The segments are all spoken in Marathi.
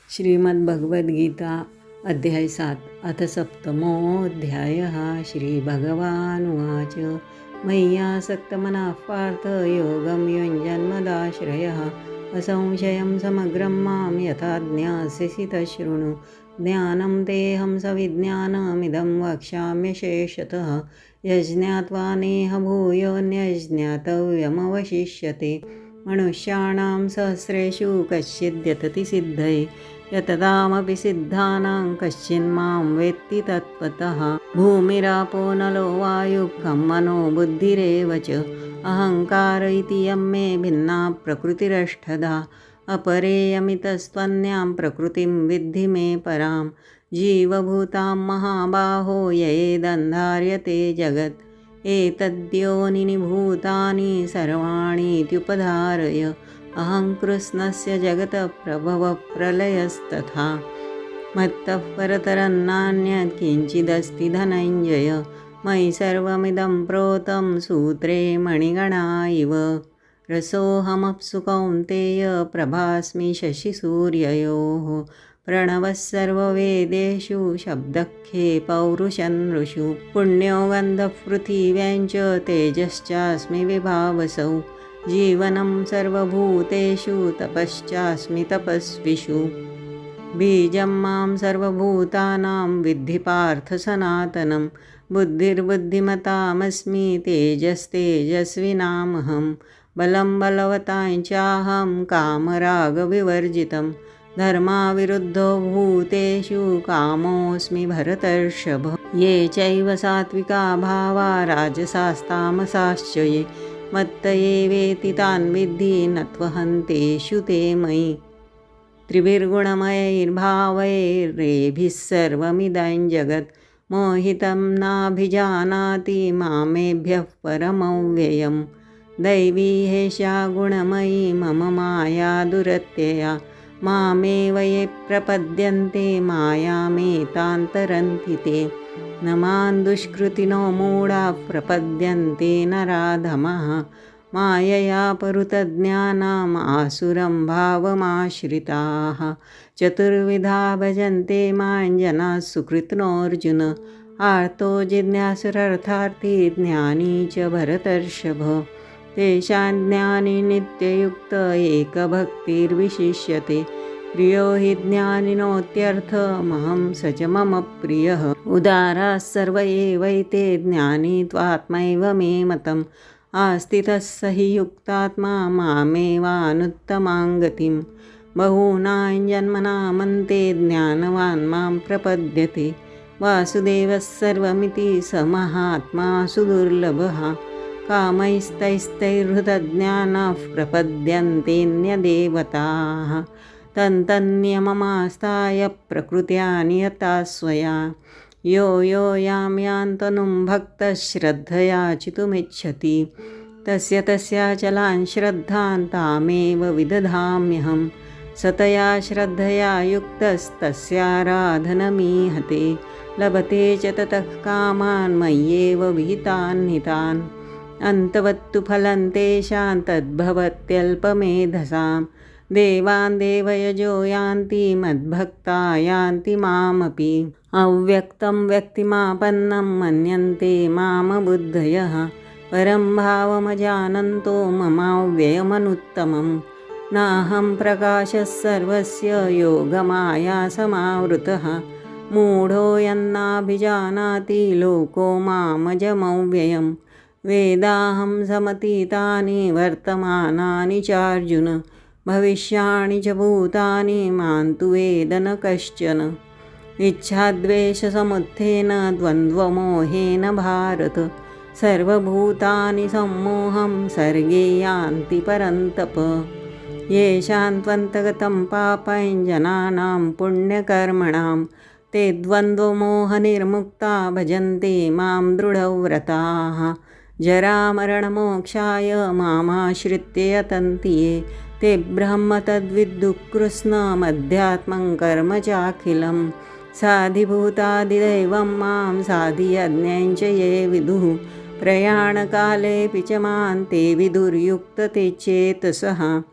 श्रीमद्भगवद्गीता अध्याय 7 अथ सप्तमोऽध्यायः। श्रीभगवानुवाच मय्यासक्तमनः पार्थ योगं युञ्जन्मदाश्रयः असंशयं समग्रं मां यथा ज्ञास्यसि तच्छृणु। ज्ञानं तेऽहं सविज्ञानमिदं वक्ष्याम्यशेषतः यज्ञात्वा नेह भूयोऽन्यज्ञातव्यमवशिष्यते। मनुष्याणां सहस्रेषु कश्चिद्यतति सिद्धये यततामपि सिद्धानां कश्चिन्मां वेत्ति तत्त्वतः। भूमिरापो नलो वायुः खं मनो बुद्धिरेव च अहङ्कार इति यं मे भिन्ना प्रकृतिरष्टधा। अपरेयमितस्त्वन्यां प्रकृतिं विद्धि मे परां। जीवभूतां महाबाहो ययेदन्धार्यते जगत् एतद्योनिनि भूतानि सर्वाणीत्युपधारय। अहं कृष्णस्य जगतः प्रभवः प्रलयस्तथा मत्तः परतरन्नान्यत् किञ्चिदस्ति धनञ्जय। मयि सर्वमिदं प्रोतं सूत्रे मणिगणा इव। रसोऽहमप्सु कौन्तेय प्रभास्मि शशिसूर्ययोः। प्रणवः सर्ववेदेषु शब्दखे पौरुषनृषु। पुण्यो गन्धः पृथिव्यां च तेजश्चास्मि विभावसौ। जीवनं सर्वभूतेषु तपश्चास्मि तपस्विषु। बीजं मां सर्वभूतानां विद्धि पार्थ सनातनं। बुद्धिर्बुद्धिमतामस्मि तेजस्तेजस्विनामहं। बलं बलवतां चाहं कामरागविवर्जितं। धर्माविरुद्धो भूतेषु कामोऽस्मि भरतर्षभ। ये चैव सात्विका भावा राजसास्तामसाश्च ये मत्त एवेति तान् विद्धि न त्वहन्तेषु ते मयि। त्रिभिर्गुणमयैर्भावैरेभिः सर्वमिदं जगत् मोहितं नाभिजानाति मामेभ्यः परमव्ययम्। दैवी हेषा गुणमयी मम माया दुरत्यया। मामेव ये प्रपद्यन्ते मायामेतान्तरन्ति ते। न मां दुष्कृतिनो मूढाः प्रपद्यन्ते नराधमः। मायया परुतज्ञानाम् आसुरं भावमाश्रिताः। चतुर्विधा भजन्ते मां जनाः सुकृतिनोऽर्जुन। आर्तो जिज्ञासुरर्थार्थी ज्ञानी च भरतर्षभ। तेषां ज्ञानी नित्ययुक्त एकभक्तिर्विशिष्यते। प्रियो हि ज्ञानिनोत्यर्थमहं स च मम प्रियः। उदाराः सर्व एवैते ज्ञानी त्वात्मैव मे मतम्। आस्थितः स हि युक्तात्मा मामेवानुत्तमां गतिं। बहूनां जन्मनामन्ते ज्ञानवान् मां प्रपद्यते। वासुदेवः सर्वमिति स महात्मा सुदुर्लभः। कामैस्तैस्तैर्हृतज्ञानाः प्रपद्यन्तेऽन्यदेवताः। तन्तन्नियममास्ताय प्रकृत्या नियता स्वया। यो यो यां यान्तनुं भक्तः श्रद्धया चितुमिच्छति तस्य तस्याचलां श्रद्धां तामेव विदधाम्यहं। सतया श्रद्धया युक्तस्तस्याराधनमीहते। लभते च ततः कामान् मय्येव विहितान् हितान्। अन्तवत्तु फलं तेषां तद्भवत्यल्पमेधसां। देवान् देवयजो यान्ति मद्भक्ता यान्ति मामपि। अव्यक्तं व्यक्तिमापन्नं मन्यन्ते मामबुद्धयः। परं भावमजानन्तो ममाव्ययमनुत्तमं। नाहं प्रकाशः सर्वस्य योगमायासमावृतः। मूढो यन्नाभिजानाति लोको मामजमव्ययम्। वेदाहं समतीतानि वर्तमानानि चार्जुन। भविष्याणि च भूतानि मां तु वेद न कश्चन। इच्छाद्वेषसमुत्थेन द्वन्द्वमोहेन भारत। सर्वभूतानि सम्मोहं सर्गे यान्ति परन्तप। येषां त्वन्तगतं पापं जनानां पुण्यकर्मणां ते द्वन्द्वमोहनिर्मुक्ता भजन्ते मां दृढव्रताः। जरामरणमोक्षाय मामाश्रित्य यतन्ति ये ते ब्रह्म तद्विद्दुः कृत्स्नमध्यात्मं कर्म चाखिलं। साधिभूतादिदैवं मां साधियज्ञं च ये विदुः। प्रयाणकालेऽपि च मां ते विदुर्युक्तते चेतसः।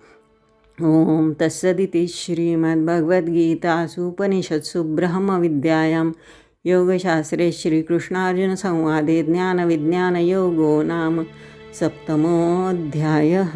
ॐ तत्सदिति श्रीमद्भगवद्गीतासूपनिषत्सु ब्रह्मविद्यायां योगशास्त्रे श्रीकृष्णार्जुनसंवादे ज्ञानविज्ञानयोगो नाम 7मोऽध्यायः।